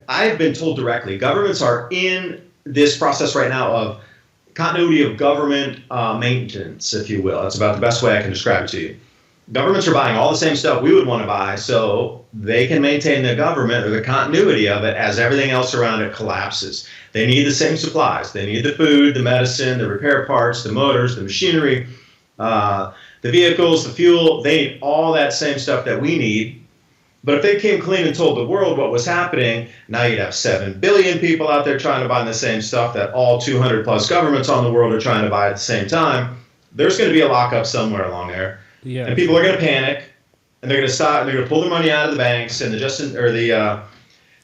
I've been told directly, governments are in this process right now of continuity of government maintenance, if you will. That's about the best way I can describe it to you. Governments are buying all the same stuff we would want to buy so they can maintain the government or the continuity of it as everything else around it collapses. They need the same supplies. They need the food, the medicine, the repair parts, the motors, the machinery, the vehicles, the fuel. They need all that same stuff that we need. But if they came clean and told the world what was happening, now you'd have 7 billion people out there trying to buy the same stuff that all 200 plus governments on the world are trying to buy at the same time. There's going to be a lockup somewhere along there. Yeah. And people are going to panic, and they're going to stop. They're going to pull their money out of the banks, and the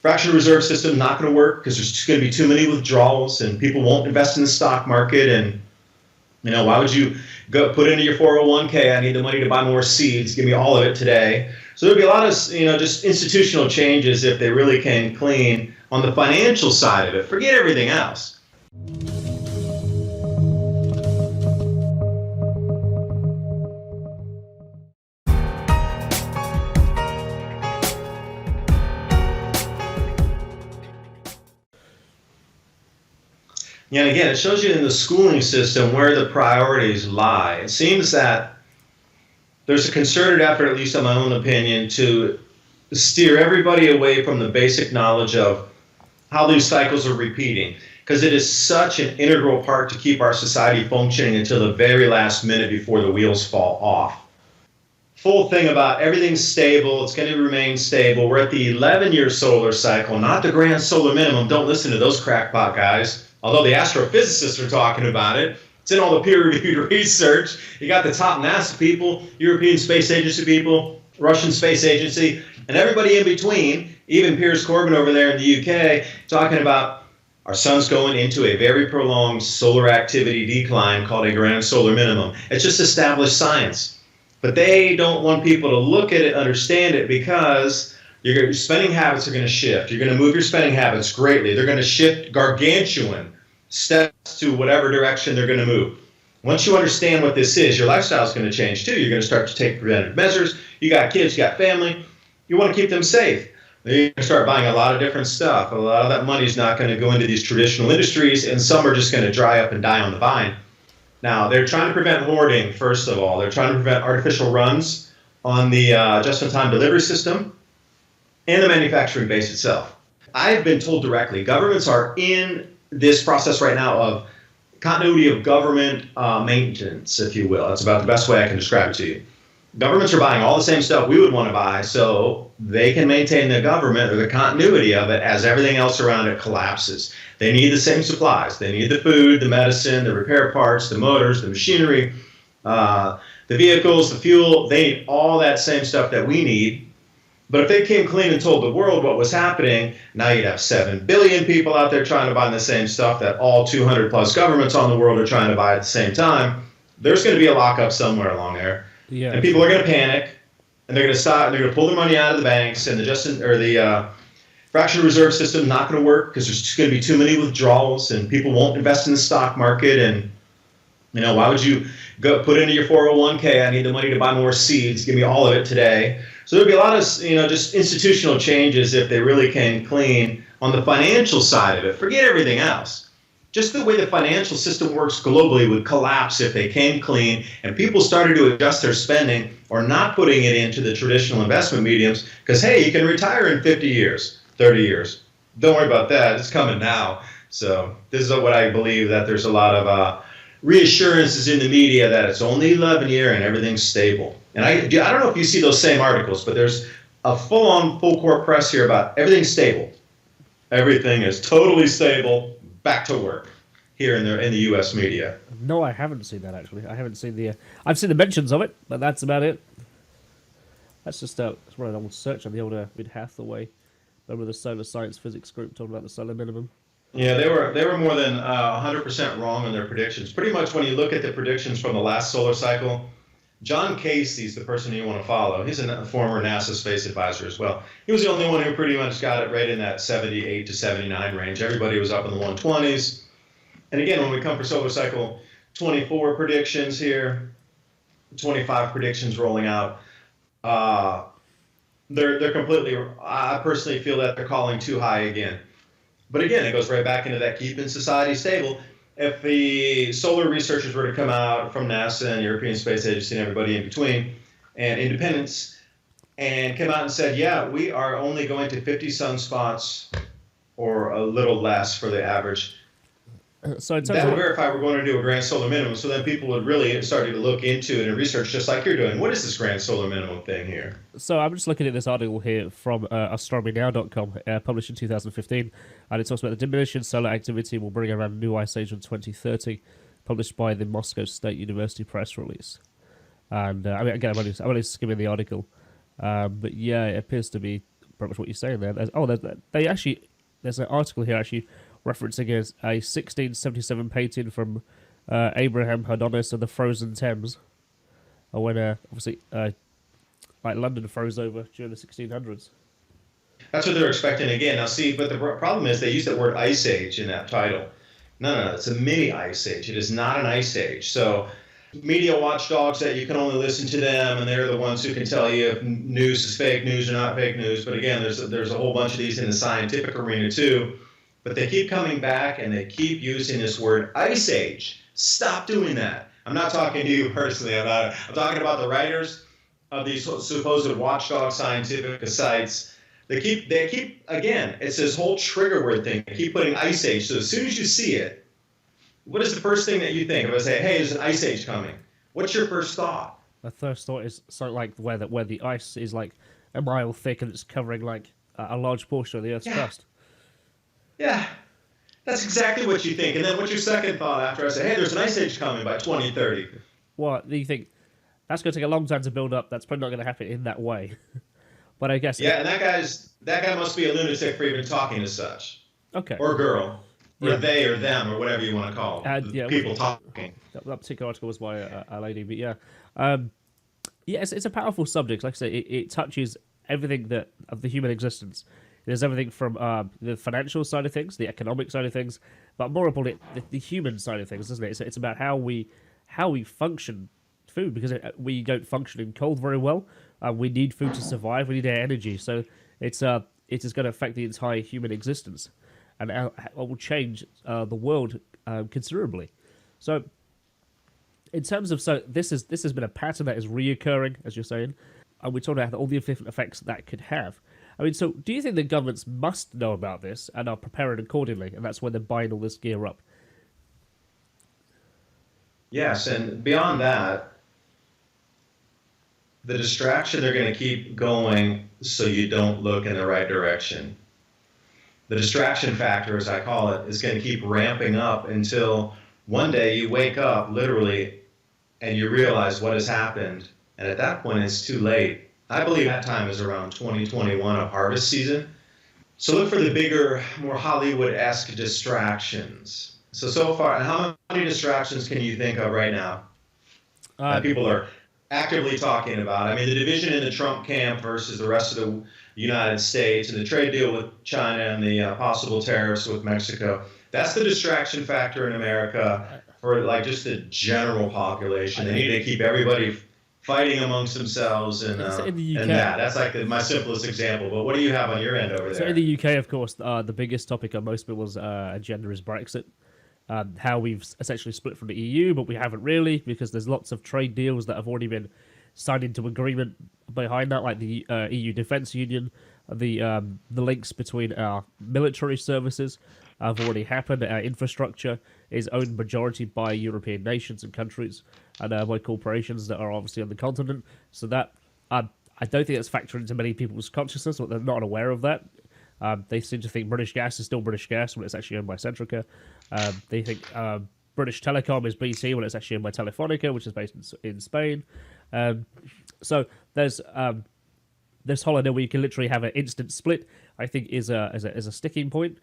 fractional reserve system is not going to work because there's just going to be too many withdrawals, and people won't invest in the stock market. And why would you go put into your 401k? I need the money to buy more seeds. Give me all of it today. So there'd be a lot of just institutional changes if they really came clean on the financial side of it. Forget everything else. And again, it shows you in the schooling system where the priorities lie. It seems that there's a concerted effort, at least in my own opinion, to steer everybody away from the basic knowledge of how these cycles are repeating, because it is such an integral part to keep our society functioning until the very last minute before the wheels fall off. Full thing about everything's stable, it's going to remain stable. We're at the 11-year solar cycle, not the Grand Solar Minimum. Don't listen to those crackpot guys. Although the astrophysicists are talking about it, it's in all the peer-reviewed research. You got the top NASA people, European Space Agency people, Russian Space Agency, and everybody in between, even Piers Corbyn over there in the UK, talking about our sun's going into a very prolonged solar activity decline called a Grand Solar Minimum. It's just established science. But they don't want people to look at it, understand it, because your spending habits are going to shift. You're going to move your spending habits greatly. They're going to shift gargantuan steps to whatever direction they're going to move. Once you understand what this is, your lifestyle is going to change too. You're going to start to take preventive measures. You got kids, you got family. You want to keep them safe. You're going to start buying a lot of different stuff. A lot of that money is not going to go into these traditional industries, and some are just going to dry up and die on the vine. Now, they're trying to prevent hoarding, first of all. They're trying to prevent artificial runs on the just-in-time delivery system and the manufacturing base itself. I've been told directly, governments are in this process right now of continuity of government maintenance, if you will. That's about the best way I can describe it to you. Governments are buying all the same stuff we would want to buy so they can maintain the government or the continuity of it as everything else around it collapses. They need the same supplies. They need the food, the medicine, the repair parts, the motors, the machinery, the vehicles, the fuel. They need all that same stuff that we need. But if they came clean and told the world what was happening, now you'd have 7 billion people out there trying to buy the same stuff that all 200 plus governments on the world are trying to buy at the same time. There's going to be a lockup somewhere along there. Yeah. And people are going to panic, and they're going to stop. They're going to pull their money out of the banks, and the fractional reserve system is not going to work because there's just going to be too many withdrawals, and people won't invest in the stock market. And why would you go put into your 401k? I need the money to buy more seeds. Give me all of it today. So there'd be a lot of just institutional changes if they really came clean on the financial side of it. Forget everything else. Just the way the financial system works globally would collapse if they came clean and people started to adjust their spending or not putting it into the traditional investment mediums because, hey, you can retire in 50 years, 30 years. Don't worry about that. It's coming now. So this is what I believe, that there's a lot of reassurances in the media that it's only 11 year and everything's stable. And I don't know if you see those same articles, but there's a full court press here about everything's stable. Everything is totally stable. Back to work here in the U.S. media. No, I haven't seen that actually. I haven't seen I've seen the mentions of it, but that's about it. That's just that's what I old search on the old Mid Hathaway. Remember the Solar Science Physics group talking about the solar minimum? Yeah, they were more than 100% wrong on their predictions. Pretty much when you look at the predictions from the last solar cycle, John Casey's the person you want to follow. He's a former NASA space advisor as well. He was the only one who pretty much got it right in that 78 to 79 range. Everybody was up in the 120s. And again, when we come for solar cycle 24 predictions here, 25 predictions rolling out, they're completely. I personally feel that they're calling too high again. But again, it goes right back into that keeping society stable. If the solar researchers were to come out from NASA and European Space Agency and everybody in between, and independents, and come out and said, yeah, we are only going to 50 sunspots or a little less for the average, So in terms that would of verify we're going to do a grand solar minimum. So then people would really start to look into it and research just like you're doing. What is this grand solar minimum thing here? So I'm just looking at this article here from astronomynow.com, published in 2015, and it talks about the diminishing solar activity will bring around a new ice age in 2030, published by the Moscow State University press release. And I mean, again, I'm only skimming the article, but yeah, it appears to be pretty much what you're saying there. There's an article here actually referencing a 1677 painting from Abraham Hardonis of the Frozen Thames, when obviously like London froze over during the 1600s. That's what they're expecting again. Now, see, but the problem is they use the word ice age in that title. No, it's a mini ice age. It is not an ice age. So media watchdogs that you can only listen to them, and they're the ones who can tell you if news is fake news or not fake news. But again, there's a whole bunch of these in the scientific arena too. But they keep coming back and they keep using this word ice age. Stop doing that. I'm not talking to you personally. I'm talking about the writers of these supposed watchdog scientific sites. They keep again. It's this whole trigger word thing. They keep putting ice age. So as soon as you see it, what is the first thing that you think? If I say, "Hey, there's an ice age coming," what's your first thought? The first thought is something like where the ice is like a mile thick and it's covering like a large portion of the Earth's crust. Yeah, that's exactly what you think. And then what's your second thought after I say, "Hey, there's an ice age coming by 2030"? What do you think? That's going to take a long time to build up. That's probably not going to happen in that way. But I guess Yeah, and that guy must be a lunatic for even talking as such, okay. or girl, or Yeah. they, or them, or whatever you want to call them. Yeah, People talking. That particular article was by a lady, but yeah, yeah, it's a powerful subject. Like I say, it touches everything that of the human existence. There's everything from the financial side of things, the economic side of things, but more importantly, the human side of things, isn't it? It's about how we function food, because we don't function in cold very well. We need food to survive. We need our energy, so it is going to affect the entire human existence, and it will change the world considerably. So, in terms of this has been a pattern that is reoccurring, as you're saying, and we're talking about all the different effects that could have. I mean, so do you think the governments must know about this and are preparing accordingly, and that's why they're buying all this gear up? Yes, and beyond that, the distraction, they're going to keep going so you don't look in the right direction. The distraction factor, as I call it, is going to keep ramping up until one day you wake up, literally, and you realize what has happened. And at that point, it's too late. I believe that time is around 2021 of harvest season. So look for the bigger, more Hollywood-esque distractions. So far, how many distractions can you think of right now that people are actively talking about? I mean, the division in the Trump camp versus the rest of the United States, and the trade deal with China, and the possible tariffs with Mexico. That's the distraction factor in America for like just the general population. They need to keep everybody fighting amongst themselves, and that's like my simplest example. But what do you have on your end over there? So in the UK, of course, the biggest topic on most people's agenda is Brexit. How we've essentially split from the EU, but we haven't really, because there's lots of trade deals that have already been signed into agreement behind that, like the EU Defence Union. The links between our military services have already happened. Our infrastructure is owned majority by European nations and countries, and by corporations that are obviously on the continent. So that I don't think that's factored into many people's consciousness, or they're not aware of that. They seem to think British Gas is still British Gas when it's actually owned by Centrica. They think British Telecom is BT when it's actually owned by Telefonica, which is based in Spain. So there's this holiday where you can literally have an instant split, I think, is a sticking point.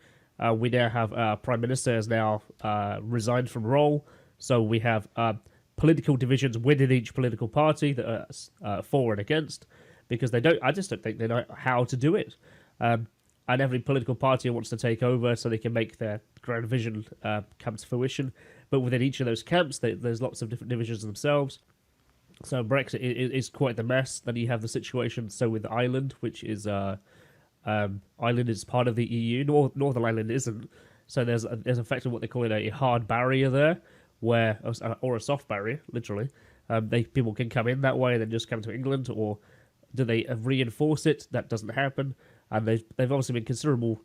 We now have Prime Minister has now resigned from role, so we have political divisions within each political party that are for and against, because they don't. I just don't think they know how to do it. And every political party wants to take over so they can make their grand vision come to fruition. But within each of those camps, there's lots of different divisions themselves. So Brexit is quite the mess. Then you have the situation so with Ireland, which is Ireland is part of the EU. Northern Ireland isn't. So there's effectively what they call it a hard barrier there, where or a soft barrier, literally. People can come in that way and then just come to England, or do they reinforce it? That doesn't happen. And they've obviously been considerable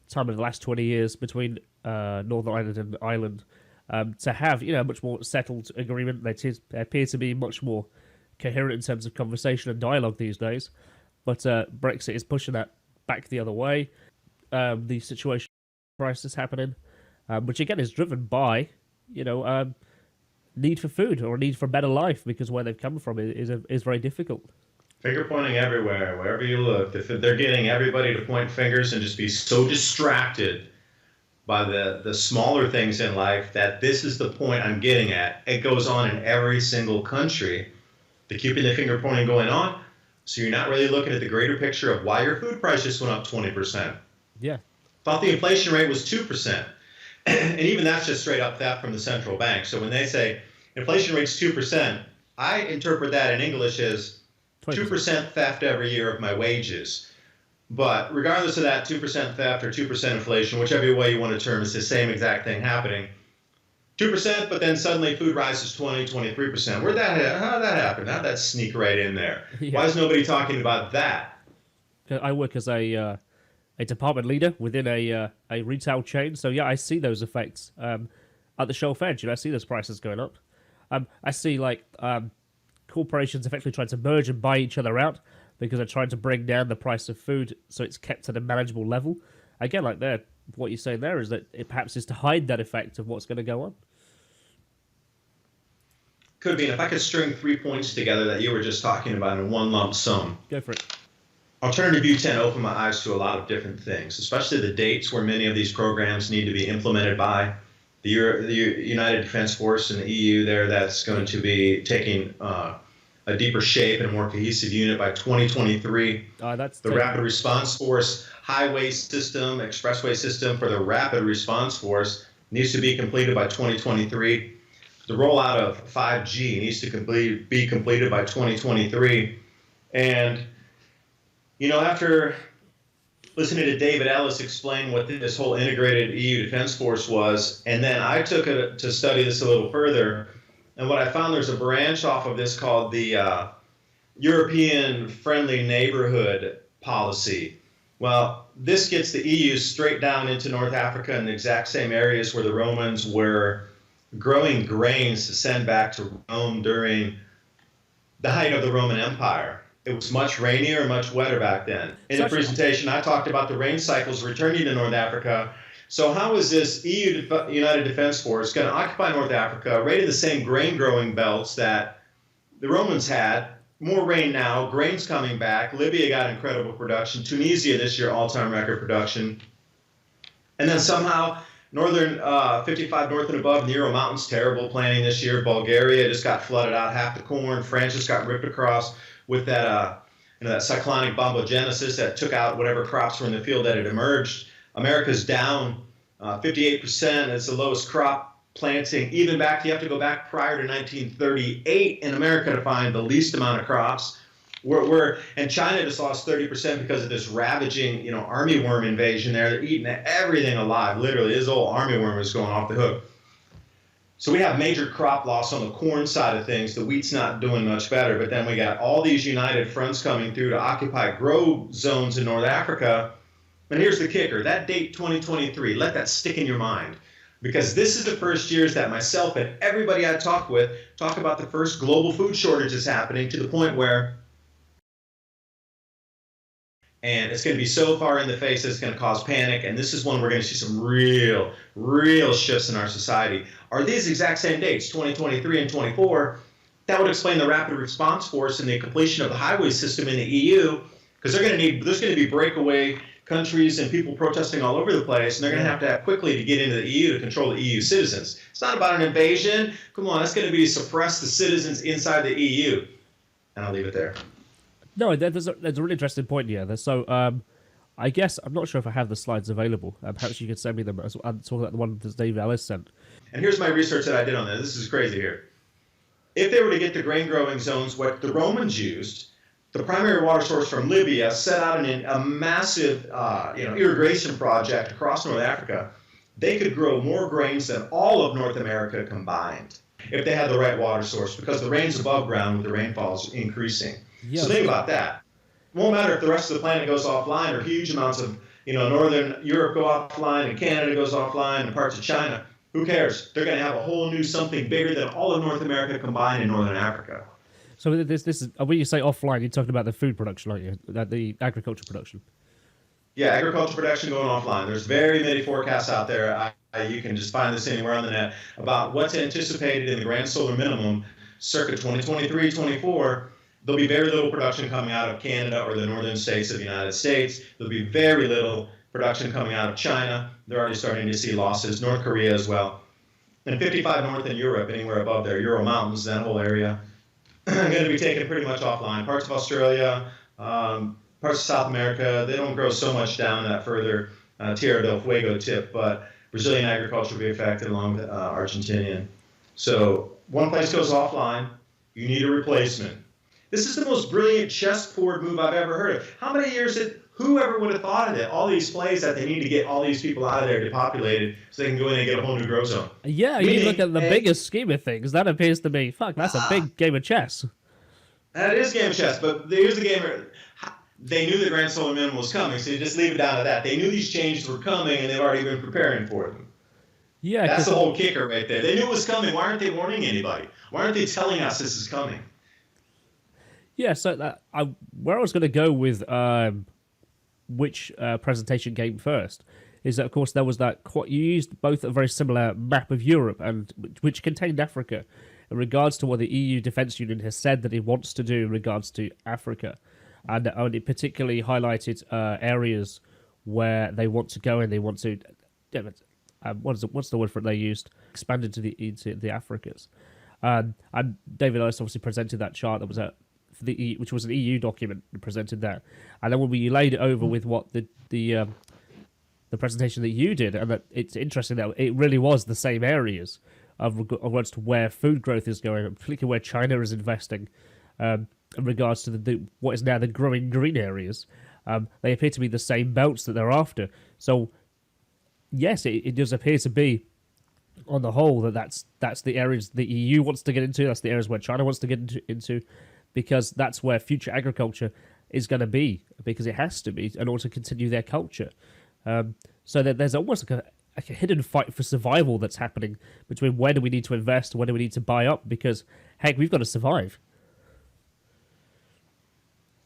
time in the last 20 years between Northern Ireland and Ireland to have a much more settled agreement. They appear to be much more coherent in terms of conversation and dialogue these days. But Brexit is pushing that back the other way. The situation crisis happening, which again is driven by need for food or need for a better life, because where they've come from is very difficult. Finger pointing everywhere, wherever you look. They're getting everybody to point fingers and just be so distracted by the smaller things in life that this is the point I'm getting at. It goes on in every single country. They're keeping the finger pointing going on, so you're not really looking at the greater picture of why your food price just went up 20%. Yeah. Thought the inflation rate was 2%. And even that's just straight up theft from the central bank. So when they say inflation rate's 2%, I interpret that in English as 2% theft every year of my wages. But regardless of that 2% theft or 2% inflation, whichever way you want to term, it's the same exact thing happening. 2%, but then suddenly food rises 20, 23%. How did that happen? How'd that sneak right in there? Yeah. Why is nobody talking about that? I work as a department leader within a retail chain, so yeah, I see those effects at the shelf edge. I see those prices going up. I see corporations effectively trying to merge and buy each other out because they're trying to bring down the price of food so it's kept at a manageable level. Again, what you're saying there is that it perhaps is to hide that effect of what's going to go on. Could be. And if I could string 3 points together that you were just talking about in one lump sum. Go for it. Alternative View 10 opened my eyes to a lot of different things, especially the dates where many of these programs need to be implemented by. The United Defense Force and the EU there, that's going to be taking a deeper shape and a more cohesive unit by 2023. The Rapid Response Force highway system, expressway system for the Rapid Response Force needs to be completed by 2023. The rollout of 5G needs to be completed by 2023. And, after listening to David Ellis explain what this whole integrated EU Defense Force was, and then I took it to study this a little further, and what I found, there's a branch off of this called the European Friendly Neighborhood Policy. Well, this gets the EU straight down into North Africa and the exact same areas where the Romans were growing grains to send back to Rome during the height of the Roman Empire. It was much rainier and much wetter back then. In the presentation, I talked about the rain cycles returning to North Africa. So how is this EU United Defense Force going to occupy North Africa, right in the same grain-growing belts that the Romans had? More rain now, grain's coming back. Libya got incredible production. Tunisia this year, all-time record production. And then somehow, northern 55 north and above in the Ural Mountains, terrible planting this year. Bulgaria just got flooded out, half the corn. France just got ripped across with that that cyclonic bombogenesis that took out whatever crops were in the field that had emerged. America's down 58%. It's the lowest crop planting. Even back, you have to go back prior to 1938 in America to find the least amount of crops. And China just lost 30% because of this ravaging, armyworm invasion there. They're eating everything alive. Literally, this old armyworm is going off the hook. So we have major crop loss on the corn side of things. The wheat's not doing much better, but then we got all these united fronts coming through to occupy grow zones in North Africa. And here's the kicker, that date 2023, let that stick in your mind. Because this is the first years that myself and everybody I talk with talk about the first global food shortages happening, to the point where, and it's going to be so far in the face that it's going to cause panic, and this is when we're going to see some real shifts in our society. Are these exact same dates, 2023 and 24? That would explain the Rapid Response Force and the completion of the highway system in the EU, because there's going to be breakaway countries and people protesting all over the place, and they're going to have quickly to get into the EU to control the EU citizens. It's not about an invasion. Come on, it's going to be suppress the citizens inside the EU. And I'll leave it there. No, there's a really interesting point here. So, I guess, I'm not sure if I have the slides available. Perhaps you could send me them. I'm talking about the one that David Ellis sent. And here's my research that I did on this. This is crazy here. if they were to get the grain growing zones, what the Romans used, the primary water source from Libya set out a massive irrigation project across North Africa, they could grow more grains than all of North America combined if they had the right water source, because the rain's above ground with the rainfalls increasing. Yeah, so think about that. It won't matter if the rest of the planet goes offline or huge amounts of Northern Europe go offline and Canada goes offline and parts of China. Who cares? They're going to have a whole new something bigger than all of North America combined in Northern Africa. So this is when you say offline, you're talking about the food production, aren't you? The agriculture production. Yeah, agriculture production going offline. There's very many forecasts out there. You can just find this anywhere on the net about what's anticipated in the Grand Solar Minimum circa 2023-24. There'll be very little production coming out of Canada or the northern states of the United States. There'll be very little production coming out of China. They're already starting to see losses. North Korea as well. And 55 north in Europe, anywhere above there, Ural Mountains, that whole area, going to be taken pretty much offline. Parts of Australia, parts of South America, they don't grow so much down that further Tierra del Fuego tip, but Brazilian agriculture will be affected along with Argentinian. So one place goes offline, you need a replacement. This is the most brilliant chessboard move I've ever heard of. How many years whoever would have thought of it? All these plays that they need to get all these people out of there depopulated so they can go in and get a whole new growth zone. Yeah, you look at the biggest scheme of things, that appears to be, that's a big game of chess. That is game of chess, but here's the game. They knew the Grand Solar Minimum was coming, so you just leave it down to that. They knew these changes were coming, and they've already been preparing for them. Yeah, that's the whole kicker right there. They knew it was coming. Why aren't they warning anybody? Why aren't they telling us this is coming? Yeah, so where I was going to go with which presentation came first is that, of course, there was that you used both a very similar map of Europe and which contained Africa in regards to what the EU Defence Union has said that it wants to do in regards to Africa, and it particularly highlighted areas where they want to go and they want to. What's the word for it they used? Expand into the Africas. And David Ellis obviously presented that chart that was which was an EU document and presented that. And then when we laid it over with what the presentation that you did, and that it's interesting that it really was the same areas of regards to where food growth is going, particularly where China is investing, in regards to what is now the growing green areas. They appear to be the same belts that they're after. So, yes, it does appear to be, on the whole, that's the areas the EU wants to get into, that's the areas where China wants to get into, because that's where future agriculture is going to be, because it has to be in order to continue their culture. So that there's almost like a hidden fight for survival that's happening between where do we need to invest, where do we need to buy up, because, heck, we've got to survive.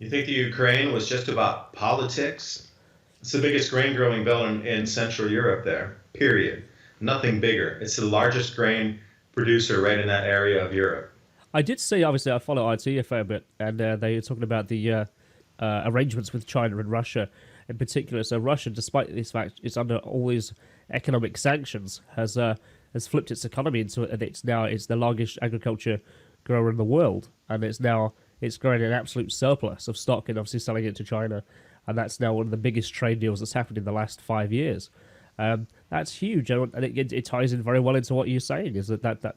You think the Ukraine was just about politics? It's the biggest grain growing belt in Central Europe there, period. Nothing bigger. It's the largest grain producer right in that area of Europe. I did see, obviously, I follow IT a fair bit, and they were talking about the arrangements with China and Russia in particular. So Russia, despite this fact it's under all these economic sanctions, has flipped its economy into it, and it's the largest agriculture grower in the world, and it's growing an absolute surplus of stock and obviously selling it to China, and that's now one of the biggest trade deals that's happened in the last 5 years. That's huge, and it ties in very well into what you're saying, is that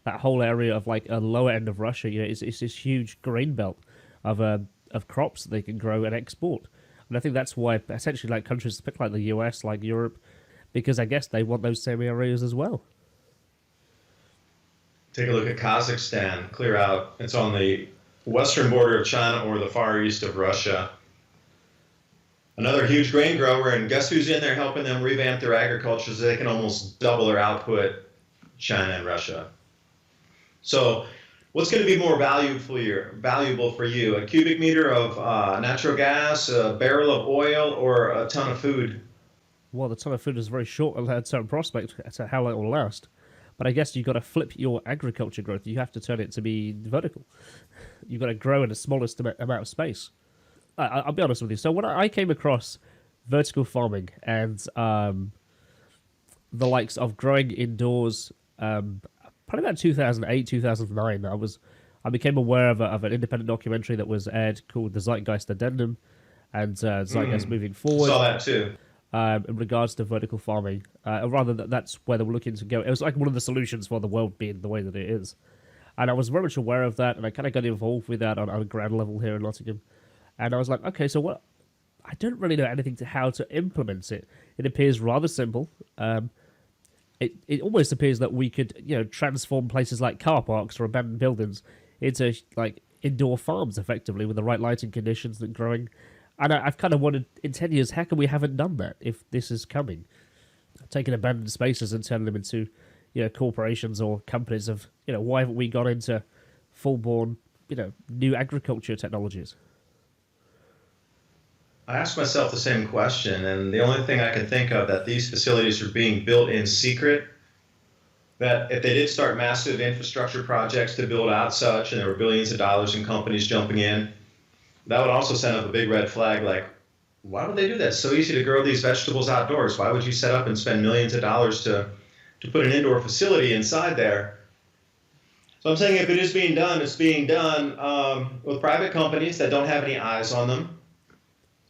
whole area of like a lower end of Russia, it's this huge grain belt of crops that they can grow and export. And I think that's why essentially like countries like the US, like Europe, because I guess they want those same areas as well. Take a look at Kazakhstan, clear out. It's on the western border of China or the far east of Russia. Another huge grain grower, and guess who's in there helping them revamp their agriculture so they can almost double their output? China and Russia. So what's going to be more valuable for you? A cubic meter of natural gas, a barrel of oil, or a ton of food? Well, the ton of food is very short-term prospect as to how long it will last. But I guess you've got to flip your agriculture growth. You have to turn it to be vertical. You've got to grow in the smallest amount of space. I'll be honest with you. So when I came across vertical farming and the likes of growing indoors, probably about 2008, 2009, I became aware of an independent documentary that was aired called The Zeitgeist Addendum and Zeitgeist Moving Forward. Saw that too. In regards to vertical farming, rather that's where they were looking to go. It was like one of the solutions for the world being the way that it is. And I was very much aware of that, and I kind of got involved with that on a ground level here in Nottingham. And I was like, okay, so what? I don't really know anything to how to implement it. It appears rather simple. It almost appears that we could, transform places like car parks or abandoned buildings into like indoor farms effectively with the right lighting conditions and growing. And I've kind of wondered in 10 years, how come we haven't done that if this is coming? Taking abandoned spaces and turning them into, corporations or companies of, why haven't we gone into full-born, new agriculture technologies? I asked myself the same question, and the only thing I can think of that these facilities are being built in secret, that if they did start massive infrastructure projects to build out such, and there were billions of dollars in companies jumping in, that would also send up a big red flag, like, why would they do that? It's so easy to grow these vegetables outdoors. Why would you set up and spend millions of dollars to put an indoor facility inside there? So I'm saying if it is being done, it's being done with private companies that don't have any eyes on them,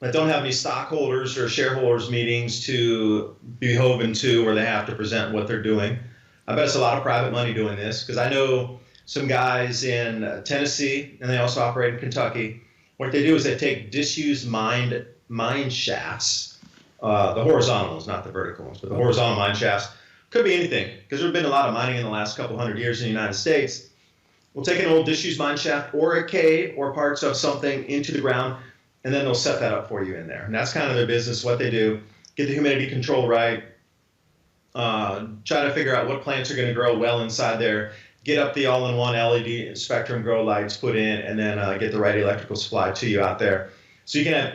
that don't have any stockholders or shareholders meetings to be beholden to where they have to present what they're doing. I bet it's a lot of private money doing this, because I know some guys in Tennessee, and they also operate in Kentucky. What they do is they take disused mine shafts, the horizontal ones, not the vertical ones, but the horizontal mine shafts. Could be anything, because there's been a lot of mining in the last couple hundred years in the United States. We'll take an old disused mine shaft or a cave or parts of something into the ground, and then they'll set that up for you in there. And that's kind of their business, what they do. Get the humidity control right, try to figure out what plants are going to grow well inside there, get up the all-in-one LED spectrum grow lights put in, and then get the right electrical supply to you out there. So you can have,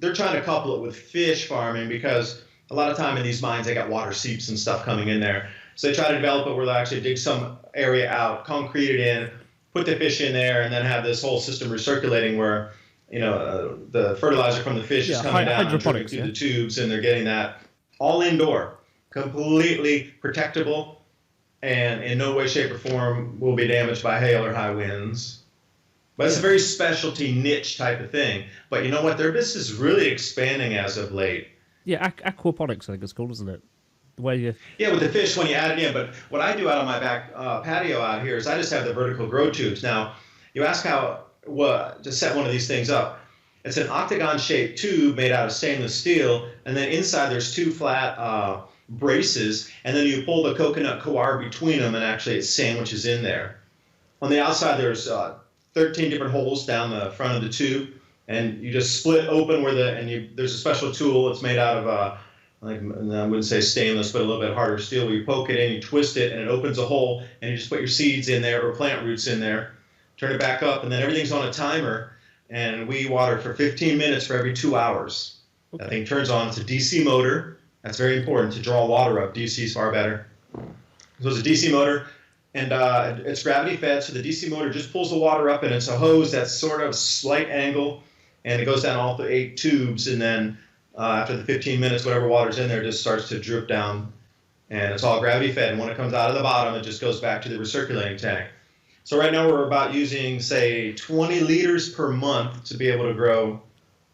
they're trying to couple it with fish farming, because a lot of time in these mines, they got water seeps and stuff coming in there. So they try to develop it where they'll actually dig some area out, concrete it in, put the fish in there, and then have this whole system recirculating where, the fertilizer from the fish is coming down and dripping through the tubes, and they're getting that all indoor, completely protectable, and in no way, shape, or form will be damaged by hail or high winds. But it's a very specialty niche type of thing. But you know what? Their business is really expanding as of late. Yeah, aquaponics, I think it's called, isn't it? The way you... Yeah, with the fish when you add it in. But what I do out on my back patio out here is I just have the vertical grow tubes. Now, you ask how to set one of these things up. It's an octagon-shaped tube made out of stainless steel, and then inside there's two flat braces, and then you pull the coconut coir between them, and actually it sandwiches in there. On the outside, there's 13 different holes down the front of the tube, and you just split open there's a special tool. It's made out of I wouldn't say stainless, but a little bit harder steel. Where you poke it in, you twist it, and it opens a hole, and you just put your seeds in there or plant roots in there. Turn it back up, and then everything's on a timer, and we water for 15 minutes for every 2 hours. Okay. That thing turns on. It's a DC motor. That's very important to draw water up. DC is far better. So it's a DC motor. And it's gravity fed, so the DC motor just pulls the water up, and it's a hose that's sort of slight angle, and it goes down all the 8 tubes, and then after the 15 minutes, whatever water's in there just starts to drip down, and it's all gravity fed. And when it comes out of the bottom, it just goes back to the recirculating tank. So right now we're about using, say, 20 liters per month to be able to grow.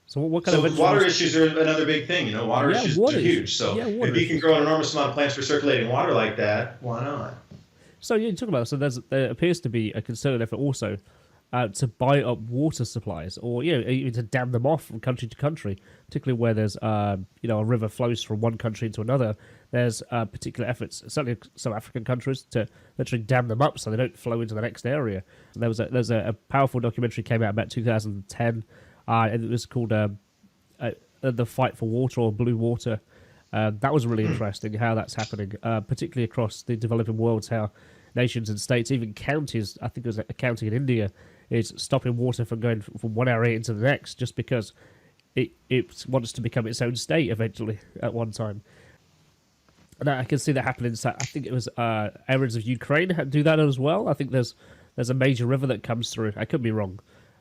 So what kind of water issues are another big thing. Water issues are huge. So if you can grow an enormous amount of plants for circulating water like that, why not? So you talk about there appears to be a concerted effort also to buy up water supplies, or even to dam them off from country to country, particularly where there's a river flows from one country into another. There's particular efforts, certainly some African countries, to literally dam them up so they don't flow into the next area. And there's a powerful documentary came out about 2010, and it was called The Fight for Water, or Blue Water. That was really interesting how that's happening, particularly across the developing worlds, how nations and states, even counties, I think it was a county in India, is stopping water from going from one area into the next just because it wants to become its own state eventually at one time. And I can see that happening. I think it was areas of Ukraine do that as well. I think there's a major river that comes through. I could be wrong.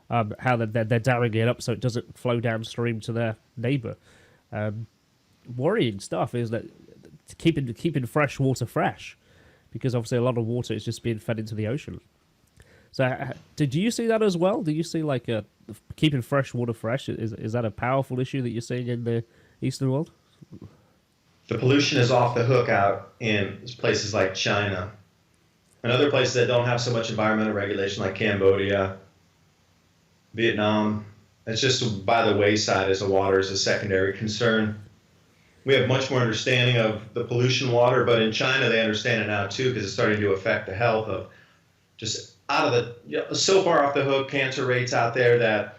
How they're damming it up so it doesn't flow downstream to their neighbour. Worrying stuff is that keeping fresh water fresh, because obviously a lot of water is just being fed into the ocean. So did you see that as well? Do you see keeping fresh water fresh? Is that a powerful issue that you're seeing in the Eastern world? The pollution is off the hook out in places like China. And other places that don't have so much environmental regulation, like Cambodia, Vietnam, it's just by the wayside as the water is a secondary concern. We have much more understanding of the pollution water, but in China they understand it now too, because it's starting to affect the health of just out of the, so far off the hook cancer rates out there that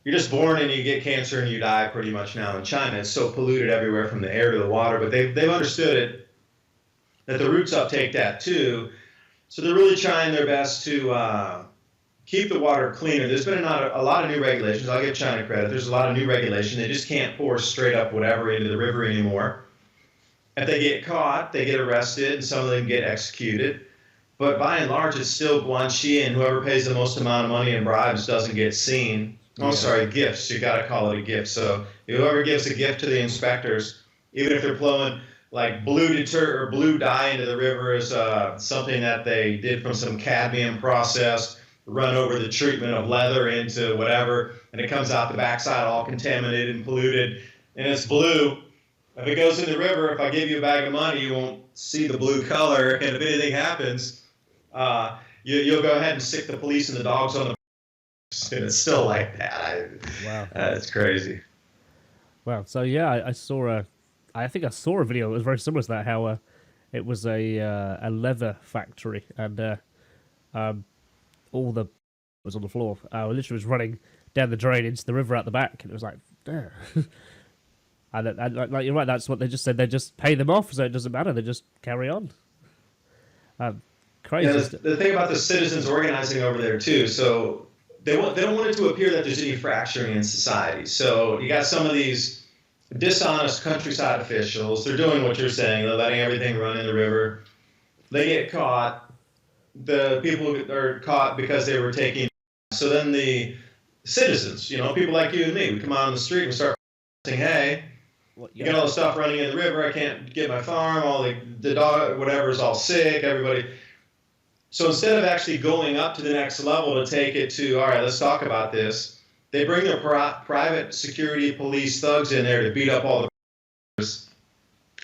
you're just born and you get cancer and you die pretty much now in China. It's so polluted everywhere from the air to the water, but they've understood it, that the roots uptake that too. So they're really trying their best to keep the water cleaner. There's been a lot of new regulations. I'll give China credit. There's a lot of new regulation. They just can't pour straight up whatever into the river anymore. If they get caught, they get arrested, and some of them get executed. But by and large, it's still guanxi, and whoever pays the most amount of money in bribes doesn't get seen. Oh, sorry, gifts. You got to call it a gift. So whoever gives a gift to the inspectors, even if they're blowing like blue dye into the river, is something that they did from some cadmium process, run over the treatment of leather into whatever, and it comes out the backside all contaminated and polluted, and it's blue. If it goes in the river, if I give you a bag of money, you won't see the blue color, and if anything happens, you'll go ahead and stick the police and the dogs on the and it's still like that. Wow. It's crazy. Wow. So yeah, I think I saw a video that was very similar to that. How it was a leather factory, and all the was on the floor. Literally was running down the drain into the river out the back, and it was like, damn. and like you're right. That's what they just said. They just pay them off, so it doesn't matter. They just carry on. Crazy. Yeah, the thing about the citizens organizing over there too. So they don't want it to appear that there's any fracturing in society. So you got some of these dishonest countryside officials. They're doing what you're saying. They're letting everything run in the river. They get caught. The people are caught because they were taking. So then the citizens, people like you and me, we come out on the street and start saying, hey, you got all the stuff running in the river. I can't get my farm. All the dog, whatever's all sick. Everybody. So instead of actually going up to the next level to take it to, all right, let's talk about this, they bring their private security police thugs in there to beat up all the.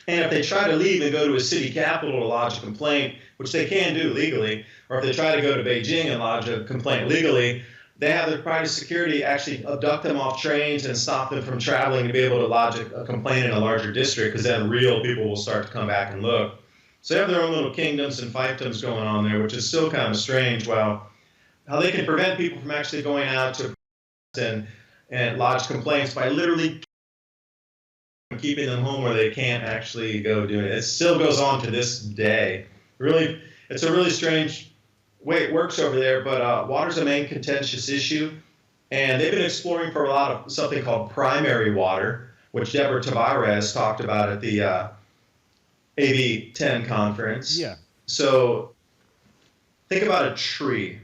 And if they try to leave and go to a city capital to lodge a complaint, which they can do legally, or if they try to go to Beijing and lodge a complaint legally, they have their private security actually abduct them off trains and stop them from traveling to be able to lodge a complaint in a larger district, because then real people will start to come back and look. So they have their own little kingdoms and fiefdoms going on there, which is still kind of strange. Well, how they can prevent people from actually going out to and lodge complaints by literally keeping them home where they can't actually go do it. It still goes on to this day. Really, it's a really strange way it works over there, but water's a main contentious issue, and they've been exploring for a lot of something called primary water, which Deborah Tavares talked about at the AB10 conference. Yeah. So think about a tree,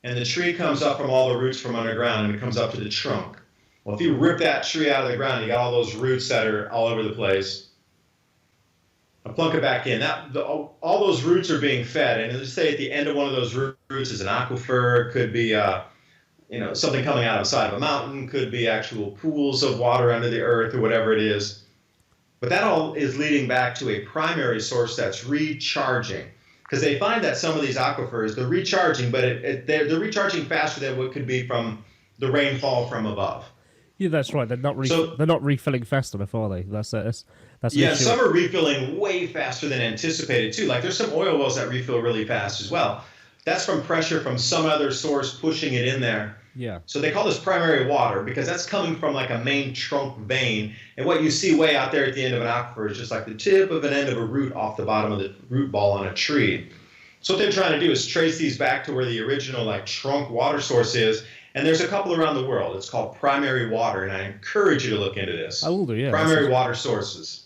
and the tree comes up from all the roots from underground, and it comes up to the trunk. Well, if you rip that tree out of the ground, you got all those roots that are all over the place. And plunk it back in. All those roots are being fed, and let's say at the end of one of those roots is an aquifer. Could be something coming out of the side of a mountain. Could be actual pools of water under the earth or whatever it is. But that all is leading back to a primary source that's recharging, because they find that some of these aquifers, they're recharging, but they're recharging faster than what could be from the rainfall from above. Yeah, that's right. They're not refilling fast enough, are they? That's yeah. Some are refilling way faster than anticipated too. Like there's some oil wells that refill really fast as well. That's from pressure from some other source pushing it in there. Yeah. So they call this primary water because that's coming from like a main trunk vein. And what you see way out there at the end of an aquifer is just like the tip of an end of a root off the bottom of the root ball on a tree. So what they're trying to do is trace these back to where the original like trunk water source is. And there's a couple around the world. It's called primary water, and I encourage you to look into this. I will do, yeah. Primary water sources.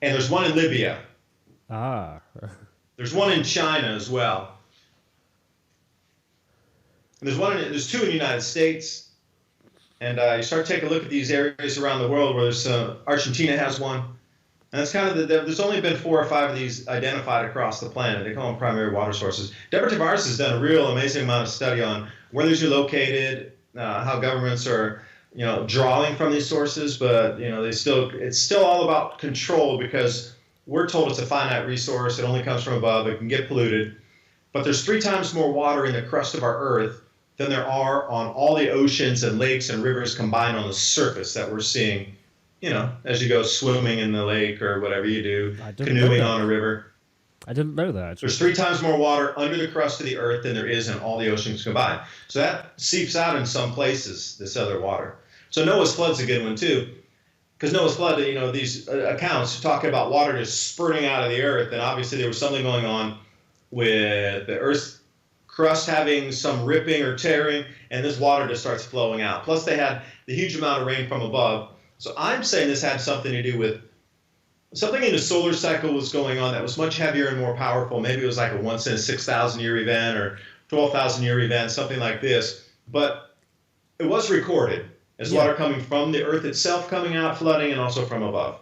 And there's one in Libya. Ah. There's one in China as well. And there's two in the United States. And you start taking a look at these areas around the world where there's Argentina has one. And it's kind of there's only been 4 or 5 of these identified across the planet. They call them primary water sources. Deborah Tavares has done a real amazing amount of study on where these are located, how governments are, drawing from these sources, but it's still all about control, because we're told it's a finite resource. It only comes from above. It can get polluted. But there's 3 times more water in the crust of our Earth than there are on all the oceans and lakes and rivers combined on the surface that we're seeing, as you go swimming in the lake or whatever you do, canoeing on a river. I didn't know that. Actually. There's 3 times more water under the crust of the Earth than there is in all the oceans combined. So that seeps out in some places, this other water. So Noah's Flood's a good one too. Because Noah's Flood, these accounts talking about water just spurting out of the Earth, and obviously there was something going on with the Earth's crust having some ripping or tearing, and this water just starts flowing out. Plus they had the huge amount of rain from above. So I'm saying this had something to do with something in the solar cycle was going on that was much heavier and more powerful. Maybe it was like a once in a 6,000 year event or 12,000 year event, something like this. But it was recorded as water coming from the Earth itself coming out, flooding, and also from above.